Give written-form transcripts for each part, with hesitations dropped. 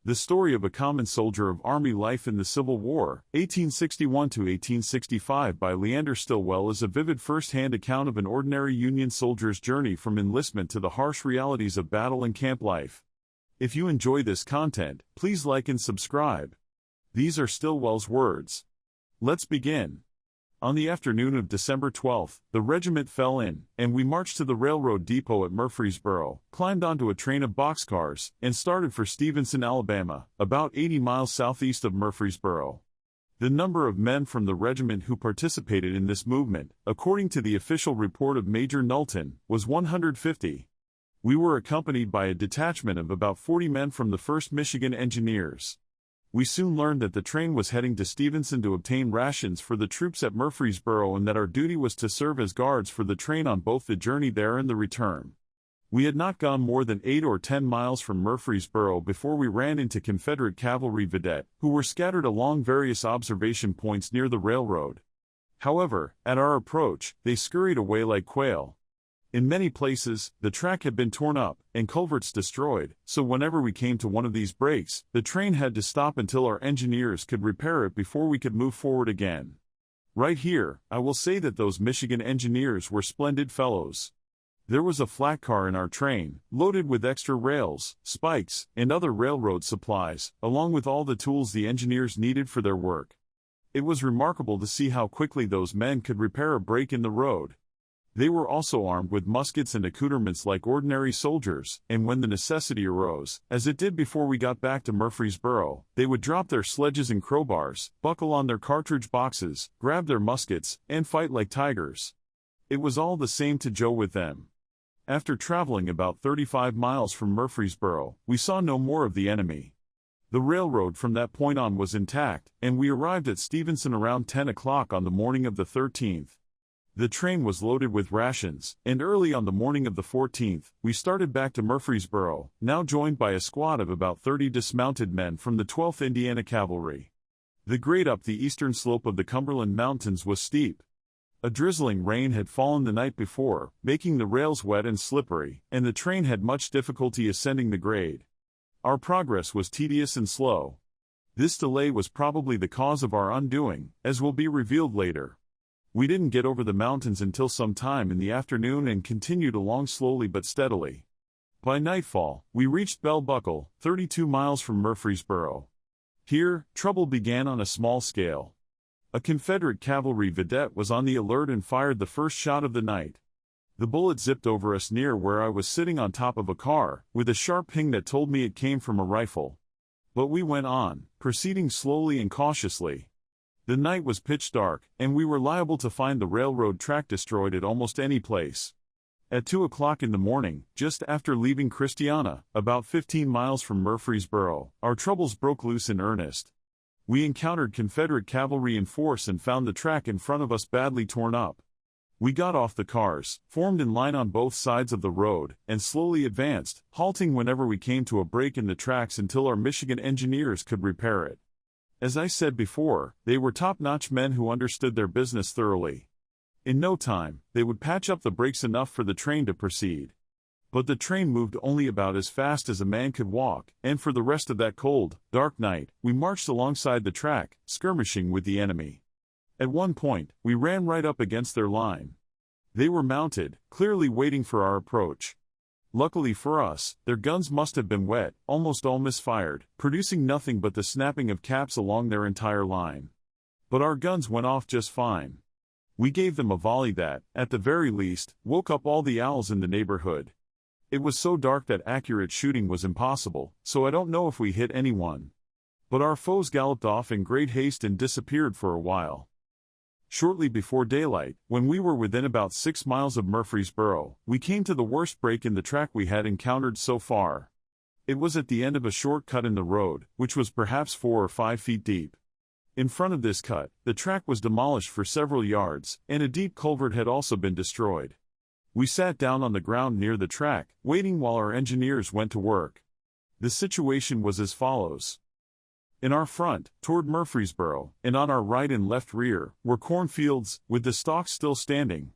The story of a common soldier of Army life in the Civil War, 1861 to 1865 by Leander Stillwell is a vivid first-hand account of an ordinary Union soldier's journey from enlistment to the harsh realities of battle and camp life. If you enjoy this content, please like and subscribe. These are Stillwell's words. Let's begin. On the afternoon of December 12, the regiment fell in, and we marched to the railroad depot at Murfreesboro, climbed onto a train of boxcars, and started for Stevenson, Alabama, about 80 miles southeast of Murfreesboro. The number of men from the regiment who participated in this movement, according to the official report of Major Knowlton, was 150. We were accompanied by a detachment of about 40 men from the 1st Michigan Engineers. We soon learned that the train was heading to Stevenson to obtain rations for the troops at Murfreesboro and that our duty was to serve as guards for the train on both the journey there and the return. We had not gone more than 8 or 10 miles from Murfreesboro before we ran into Confederate cavalry vedettes, who were scattered along various observation points near the railroad. However, at our approach, they scurried away like quail. In many places, the track had been torn up, and culverts destroyed, so whenever we came to one of these breaks, the train had to stop until our engineers could repair it before we could move forward again. Right here, I will say that those Michigan engineers were splendid fellows. There was a flat car in our train, loaded with extra rails, spikes, and other railroad supplies, along with all the tools the engineers needed for their work. It was remarkable to see how quickly those men could repair a break in the road. They were also armed with muskets and accoutrements like ordinary soldiers, and when the necessity arose, as it did before we got back to Murfreesboro, they would drop their sledges and crowbars, buckle on their cartridge boxes, grab their muskets, and fight like tigers. It was all the same to Joe with them. After traveling about 35 miles from Murfreesboro, we saw no more of the enemy. The railroad from that point on was intact, and we arrived at Stevenson around 10 o'clock on the morning of the 13th. The train was loaded with rations, and early on the morning of the 14th, we started back to Murfreesboro, now joined by a squad of about 30 dismounted men from the 12th Indiana Cavalry. The grade up the eastern slope of the Cumberland Mountains was steep. A drizzling rain had fallen the night before, making the rails wet and slippery, and the train had much difficulty ascending the grade. Our progress was tedious and slow. This delay was probably the cause of our undoing, as will be revealed later. We didn't get over the mountains until some time in the afternoon and continued along slowly but steadily. By nightfall, we reached Bell Buckle, 32 miles from Murfreesboro. Here, trouble began on a small scale. A Confederate cavalry vedette was on the alert and fired the first shot of the night. The bullet zipped over us near where I was sitting on top of a car, with a sharp ping that told me it came from a rifle. But we went on, proceeding slowly and cautiously. The night was pitch dark, and we were liable to find the railroad track destroyed at almost any place. At 2 o'clock in the morning, just after leaving Christiana, about 15 miles from Murfreesboro, our troubles broke loose in earnest. We encountered Confederate cavalry in force and found the track in front of us badly torn up. We got off the cars, formed in line on both sides of the road, and slowly advanced, halting whenever we came to a break in the tracks until our Michigan engineers could repair it. As I said before, they were top-notch men who understood their business thoroughly. In no time, they would patch up the breaks enough for the train to proceed. But the train moved only about as fast as a man could walk, and for the rest of that cold, dark night, we marched alongside the track, skirmishing with the enemy. At one point, we ran right up against their line. They were mounted, clearly waiting for our approach. Luckily for us, their guns must have been wet, almost all misfired, producing nothing but the snapping of caps along their entire line. But our guns went off just fine. We gave them a volley that, at the very least, woke up all the owls in the neighborhood. It was so dark that accurate shooting was impossible, so I don't know if we hit anyone. But our foes galloped off in great haste and disappeared for a while. Shortly before daylight, when we were within about 6 miles of Murfreesboro, we came to the worst break in the track we had encountered so far. It was at the end of a short cut in the road, which was perhaps 4 or 5 feet deep. In front of this cut, the track was demolished for several yards, and a deep culvert had also been destroyed. We sat down on the ground near the track, waiting while our engineers went to work. The situation was as follows. In our front, toward Murfreesboro, and on our right and left rear, were cornfields, with the stalks still standing.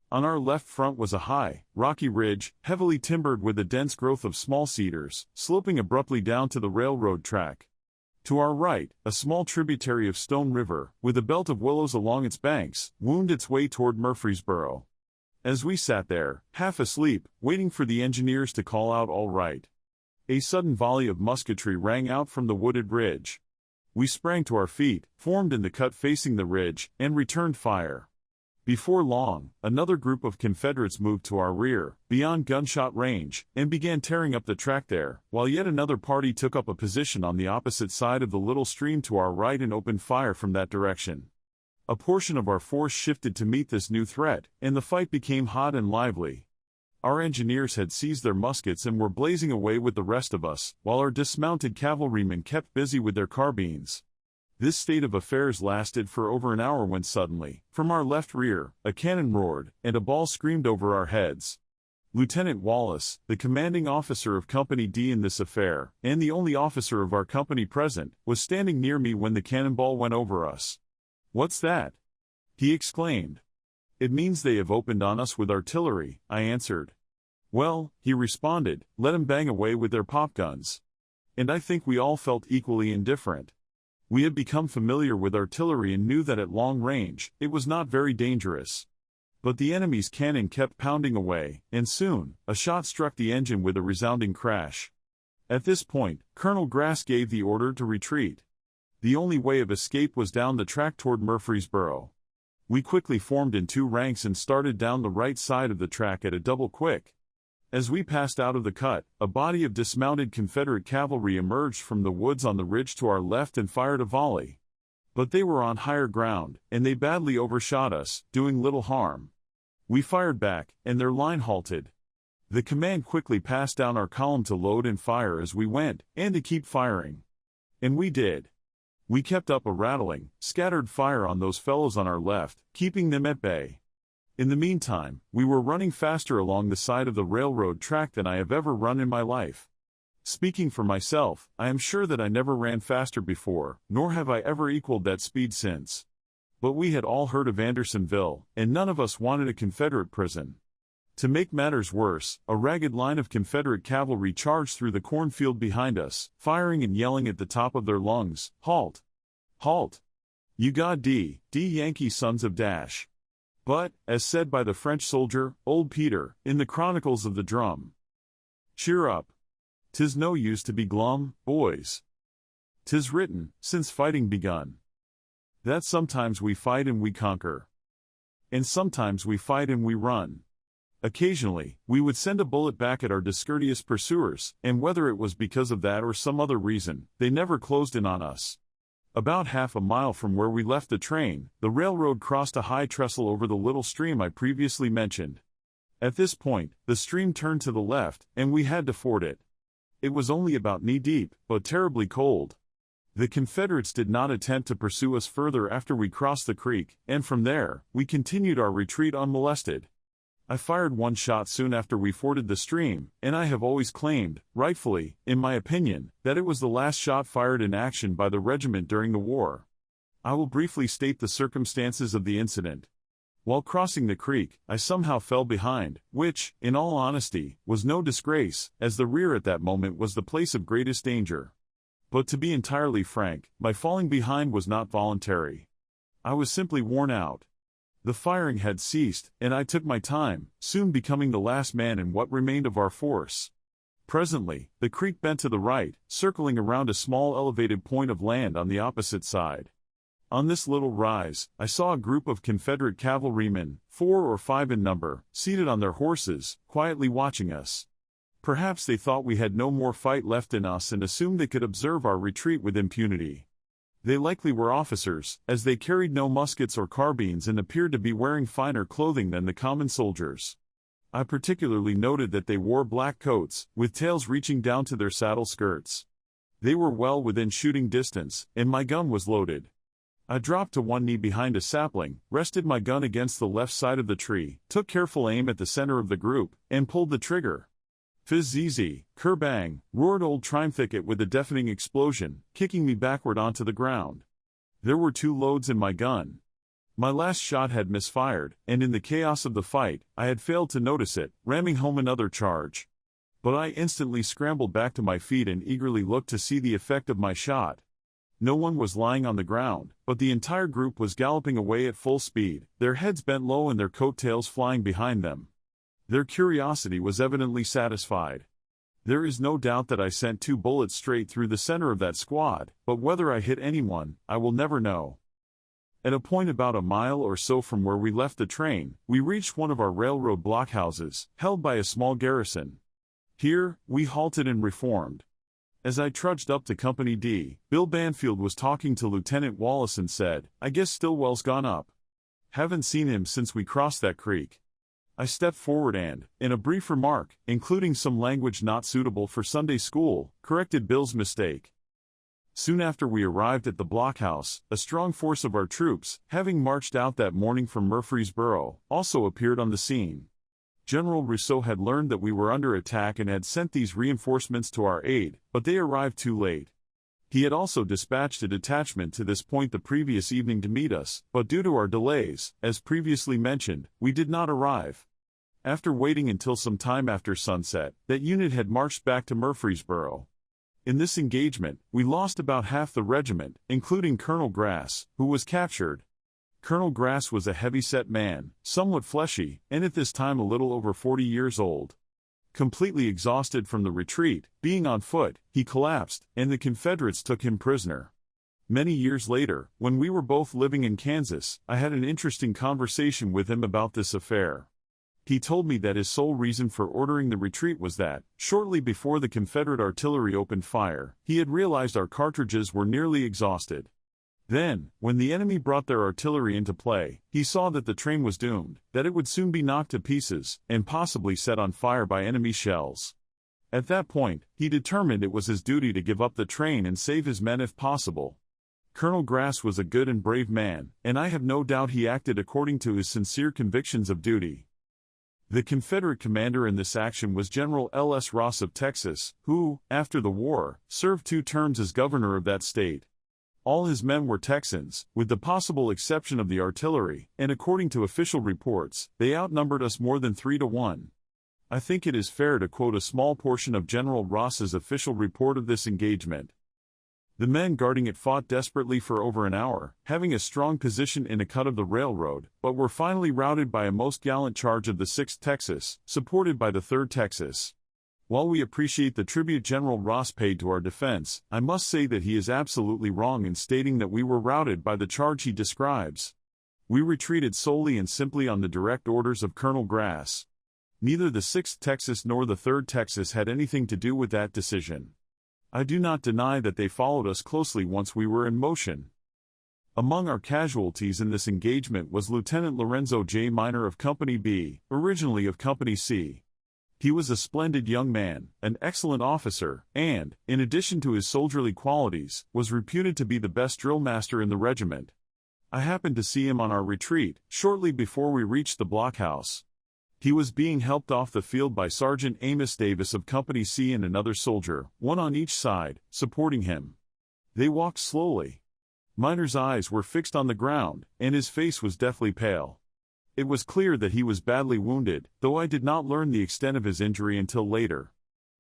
On our left front was a high, rocky ridge, heavily timbered with a dense growth of small cedars, sloping abruptly down to the railroad track. To our right, a small tributary of Stone River, with a belt of willows along its banks, wound its way toward Murfreesboro. As we sat there, half asleep, waiting for the engineers to call out all right, a sudden volley of musketry rang out from the wooded ridge. We sprang to our feet, formed in the cut facing the ridge, and returned fire. Before long, another group of Confederates moved to our rear, beyond gunshot range, and began tearing up the track there, while yet another party took up a position on the opposite side of the little stream to our right and opened fire from that direction. A portion of our force shifted to meet this new threat, and the fight became hot and lively. Our engineers had seized their muskets and were blazing away with the rest of us, while our dismounted cavalrymen kept busy with their carbines. This state of affairs lasted for over an hour when suddenly, from our left rear, a cannon roared, and a ball screamed over our heads. Lieutenant Wallace, the commanding officer of Company D in this affair, and the only officer of our company present, was standing near me when the cannonball went over us. "What's that?" he exclaimed. "It means they have opened on us with artillery," I answered. "Well," he responded, "let 'em bang away with their popguns." And I think we all felt equally indifferent. We had become familiar with artillery and knew that at long range, it was not very dangerous. But the enemy's cannon kept pounding away, and soon, a shot struck the engine with a resounding crash. At this point, Colonel Grass gave the order to retreat. The only way of escape was down the track toward Murfreesboro. We quickly formed in two ranks and started down the right side of the track at a double quick. As we passed out of the cut, a body of dismounted Confederate cavalry emerged from the woods on the ridge to our left and fired a volley. But they were on higher ground, and they badly overshot us, doing little harm. We fired back, and their line halted. The command quickly passed down our column to load and fire as we went, and to keep firing. And we did. We kept up a rattling, scattered fire on those fellows on our left, keeping them at bay. In the meantime, we were running faster along the side of the railroad track than I have ever run in my life. Speaking for myself, I am sure that I never ran faster before, nor have I ever equaled that speed since. But we had all heard of Andersonville, and none of us wanted a Confederate prison. To make matters worse, a ragged line of Confederate cavalry charged through the cornfield behind us, firing and yelling at the top of their lungs, "Halt! Halt! You God-D, Yankee sons of dash!" But, as said by the French soldier, Old Peter, in the Chronicles of the Drum, "Cheer up! 'Tis no use to be glum, boys. 'Tis written, since fighting begun, that sometimes we fight and we conquer. And sometimes we fight and we run." Occasionally, we would send a bullet back at our discourteous pursuers, and whether it was because of that or some other reason, they never closed in on us. About half a mile from where we left the train, the railroad crossed a high trestle over the little stream I previously mentioned. At this point, the stream turned to the left, and we had to ford it. It was only about knee-deep, but terribly cold. The Confederates did not attempt to pursue us further after we crossed the creek, and from there, we continued our retreat unmolested. I fired one shot soon after we forded the stream, and I have always claimed, rightfully, in my opinion, that it was the last shot fired in action by the regiment during the war. I will briefly state the circumstances of the incident. While crossing the creek, I somehow fell behind, which, in all honesty, was no disgrace, as the rear at that moment was the place of greatest danger. But to be entirely frank, my falling behind was not voluntary. I was simply worn out. The firing had ceased, and I took my time, soon becoming the last man in what remained of our force. Presently, the creek bent to the right, circling around a small elevated point of land on the opposite side. On this little rise, I saw a group of Confederate cavalrymen, 4 or 5 in number, seated on their horses, quietly watching us. Perhaps they thought we had no more fight left in us and assumed they could observe our retreat with impunity. They likely were officers, as they carried no muskets or carbines and appeared to be wearing finer clothing than the common soldiers. I particularly noted that they wore black coats, with tails reaching down to their saddle skirts. They were well within shooting distance, and my gun was loaded. I dropped to one knee behind a sapling, rested my gun against the left side of the tree, took careful aim at the center of the group, and pulled the trigger. Fizz-zz, kerbang, roared old Trime Thicket with a deafening explosion, kicking me backward onto the ground. There were 2 loads in my gun. My last shot had misfired, and in the chaos of the fight, I had failed to notice it, ramming home another charge. But I instantly scrambled back to my feet and eagerly looked to see the effect of my shot. No one was lying on the ground, but the entire group was galloping away at full speed, their heads bent low and their coattails flying behind them. Their curiosity was evidently satisfied. There is no doubt that I sent 2 bullets straight through the center of that squad, but whether I hit anyone, I will never know. At a point about a mile or so from where we left the train, we reached one of our railroad blockhouses, held by a small garrison. Here, we halted and reformed. As I trudged up to Company D, Bill Banfield was talking to Lieutenant Wallace and said, "I guess Stillwell's gone up. Haven't seen him since we crossed that creek." I stepped forward and, in a brief remark, including some language not suitable for Sunday school, corrected Bill's mistake. Soon after we arrived at the blockhouse, a strong force of our troops, having marched out that morning from Murfreesboro, also appeared on the scene. General Rousseau had learned that we were under attack and had sent these reinforcements to our aid, but they arrived too late. He had also dispatched a detachment to this point the previous evening to meet us, but due to our delays, as previously mentioned, we did not arrive. After waiting until some time after sunset, that unit had marched back to Murfreesboro. In this engagement, we lost about half the regiment, including Colonel Grass, who was captured. Colonel Grass was a heavy-set man, somewhat fleshy, and at this time a little over 40 years old. Completely exhausted from the retreat, being on foot, he collapsed, and the Confederates took him prisoner. Many years later, when we were both living in Kansas, I had an interesting conversation with him about this affair. He told me that his sole reason for ordering the retreat was that, shortly before the Confederate artillery opened fire, he had realized our cartridges were nearly exhausted. Then, when the enemy brought their artillery into play, he saw that the train was doomed, that it would soon be knocked to pieces, and possibly set on fire by enemy shells. At that point, he determined it was his duty to give up the train and save his men if possible. Colonel Grass was a good and brave man, and I have no doubt he acted according to his sincere convictions of duty. The Confederate commander in this action was General L.S. Ross of Texas, who, after the war, served 2 terms as governor of that state. All his men were Texans, with the possible exception of the artillery, and according to official reports, they outnumbered us more than 3-1. I think it is fair to quote a small portion of General Ross's official report of this engagement. The men guarding it fought desperately for over an hour, having a strong position in a cut of the railroad, but were finally routed by a most gallant charge of the 6th Texas, supported by the 3rd Texas. While we appreciate the tribute General Ross paid to our defense, I must say that he is absolutely wrong in stating that we were routed by the charge he describes. We retreated solely and simply on the direct orders of Colonel Grass. Neither the 6th Texas nor the 3rd Texas had anything to do with that decision. I do not deny that they followed us closely once we were in motion. Among our casualties in this engagement was Lieutenant Lorenzo J. Miner of Company B, originally of Company C. He was a splendid young man, an excellent officer, and, in addition to his soldierly qualities, was reputed to be the best drill master in the regiment. I happened to see him on our retreat, shortly before we reached the blockhouse. He was being helped off the field by Sergeant Amos Davis of Company C and another soldier, one on each side, supporting him. They walked slowly. Miner's eyes were fixed on the ground, and his face was deathly pale. It was clear that he was badly wounded, though I did not learn the extent of his injury until later.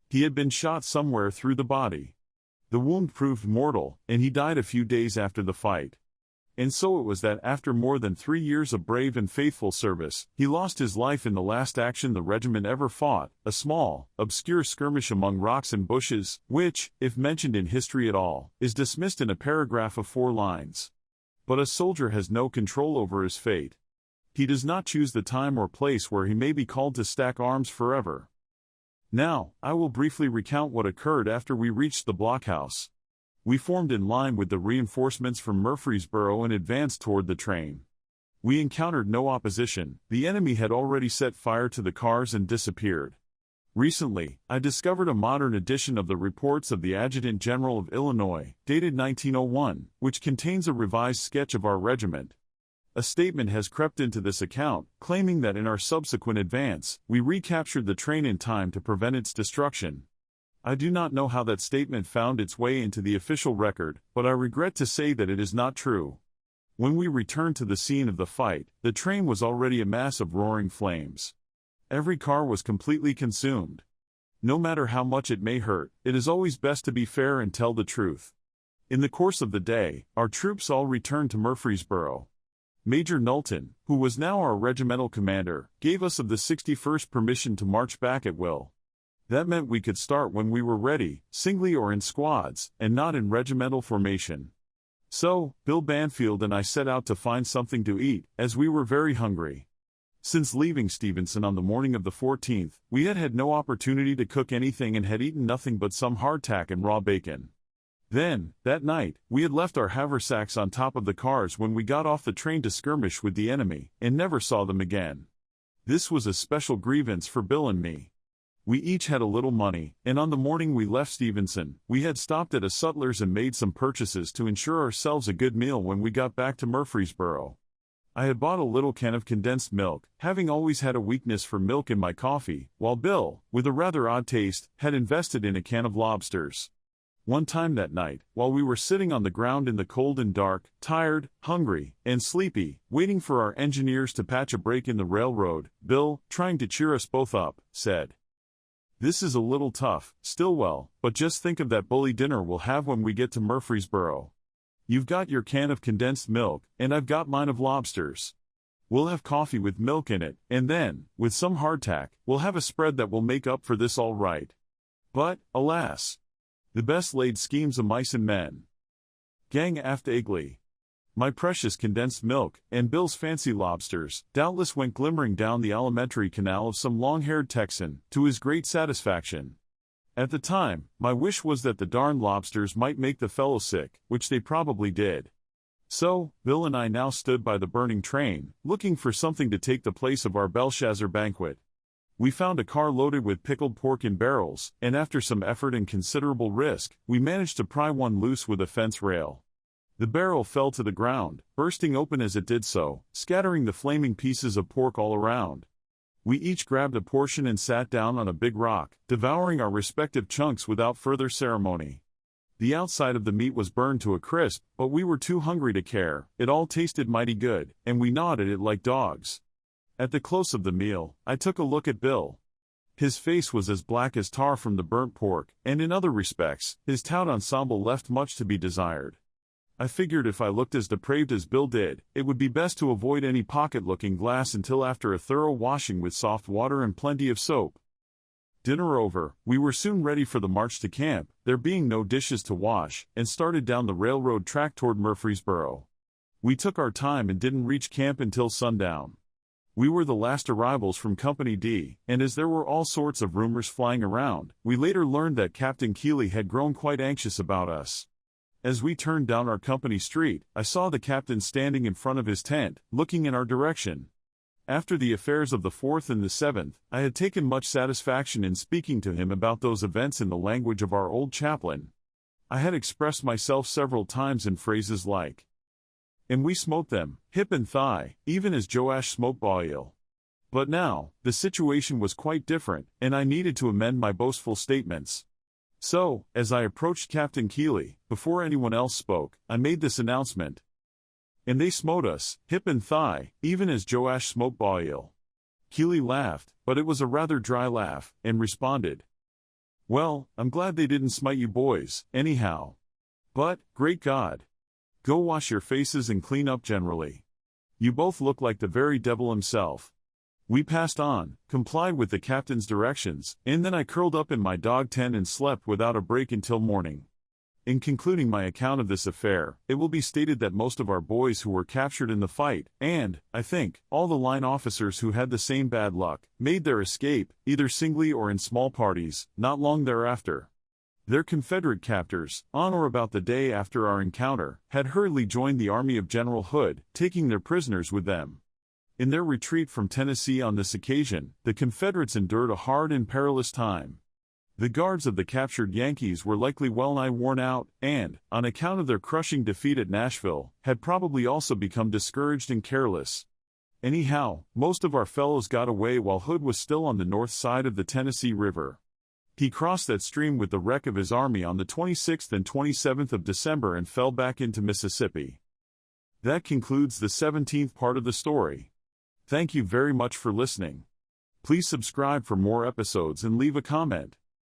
He had been shot somewhere through the body. The wound proved mortal, and he died a few days after the fight. And so it was that after more than 3 years of brave and faithful service, he lost his life in the last action the regiment ever fought, a small, obscure skirmish among rocks and bushes, which, if mentioned in history at all, is dismissed in a paragraph of 4 lines. But a soldier has no control over his fate. He does not choose the time or place where he may be called to stack arms forever. Now, I will briefly recount what occurred after we reached the blockhouse. We formed in line with the reinforcements from Murfreesboro and advanced toward the train. We encountered no opposition, the enemy had already set fire to the cars and disappeared. Recently, I discovered a modern edition of the Reports of the Adjutant General of Illinois, dated 1901, which contains a revised sketch of our regiment. A statement has crept into this account, claiming that in our subsequent advance, we recaptured the train in time to prevent its destruction. I do not know how that statement found its way into the official record, but I regret to say that it is not true. When we returned to the scene of the fight, the train was already a mass of roaring flames. Every car was completely consumed. No matter how much it may hurt, it is always best to be fair and tell the truth. In the course of the day, our troops all returned to Murfreesboro. Major Knowlton, who was now our regimental commander, gave us of the 61st permission to march back at will. That meant we could start when we were ready, singly or in squads, and not in regimental formation. So, Bill Banfield and I set out to find something to eat, as we were very hungry. Since leaving Stevenson on the morning of the 14th, we had had no opportunity to cook anything and had eaten nothing but some hardtack and raw bacon. Then, that night, we had left our haversacks on top of the cars when we got off the train to skirmish with the enemy, and never saw them again. This was a special grievance for Bill and me. We each had a little money, and on the morning we left Stevenson, we had stopped at a sutler's and made some purchases to ensure ourselves a good meal when we got back to Murfreesboro. I had bought a little can of condensed milk, having always had a weakness for milk in my coffee, while Bill, with a rather odd taste, had invested in a can of lobsters. One time that night, while we were sitting on the ground in the cold and dark, tired, hungry, and sleepy, waiting for our engineers to patch a break in the railroad, Bill, trying to cheer us both up, said, "This is a little tough, Stillwell, but just think of that bully dinner we'll have when we get to Murfreesboro. You've got your can of condensed milk, and I've got mine of lobsters. We'll have coffee with milk in it, and then, with some hardtack, we'll have a spread that will make up for this all right." But, alas! The best laid schemes of mice and men. Gang aft egli. My precious condensed milk, and Bill's fancy lobsters, doubtless went glimmering down the alimentary canal of some long-haired Texan, to his great satisfaction. At the time, my wish was that the darned lobsters might make the fellow sick, which they probably did. So, Bill and I now stood by the burning train, looking for something to take the place of our Belshazzar banquet. We found a car loaded with pickled pork in barrels, and after some effort and considerable risk, we managed to pry one loose with a fence rail. The barrel fell to the ground, bursting open as it did so, scattering the flaming pieces of pork all around. We each grabbed a portion and sat down on a big rock, devouring our respective chunks without further ceremony. The outside of the meat was burned to a crisp, but we were too hungry to care. It all tasted mighty good, and we gnawed at it like dogs. At the close of the meal, I took a look at Bill. His face was as black as tar from the burnt pork, and in other respects, his tout ensemble left much to be desired. I figured if I looked as depraved as Bill did, it would be best to avoid any pocket-looking glass until after a thorough washing with soft water and plenty of soap. Dinner over, we were soon ready for the march to camp, there being no dishes to wash, and started down the railroad track toward Murfreesboro. We took our time and didn't reach camp until sundown. We were the last arrivals from Company D, and as there were all sorts of rumors flying around, we later learned that Captain Keeley had grown quite anxious about us. As we turned down our company street, I saw the captain standing in front of his tent, looking in our direction. After the affairs of the 4th and the 7th, I had taken much satisfaction in speaking to him about those events in the language of our old chaplain. I had expressed myself several times in phrases like, "And we smote them, hip and thigh, even as Joash smote Baal." But now, the situation was quite different, and I needed to amend my boastful statements. So, as I approached Captain Keeley, before anyone else spoke, I made this announcement. "And they smote us, hip and thigh, even as Joash smote Baal." Keeley laughed, but it was a rather dry laugh, and responded, "Well, I'm glad they didn't smite you boys, anyhow. But, great God! Go wash your faces and clean up generally. You both look like the very devil himself." We passed on, complied with the captain's directions, and then I curled up in my dog tent and slept without a break until morning. In concluding my account of this affair, it will be stated that most of our boys who were captured in the fight, and, I think, all the line officers who had the same bad luck, made their escape, either singly or in small parties, not long thereafter. Their Confederate captors, on or about the day after our encounter, had hurriedly joined the army of General Hood, taking their prisoners with them. In their retreat from Tennessee on this occasion, the Confederates endured a hard and perilous time. The guards of the captured Yankees were likely well-nigh worn out, and, on account of their crushing defeat at Nashville, had probably also become discouraged and careless. Anyhow, most of our fellows got away while Hood was still on the north side of the Tennessee River. He crossed that stream with the wreck of his army on the 26th and 27th of December and fell back into Mississippi. That concludes the 17th part of the story. Thank you very much for listening. Please subscribe for more episodes and leave a comment.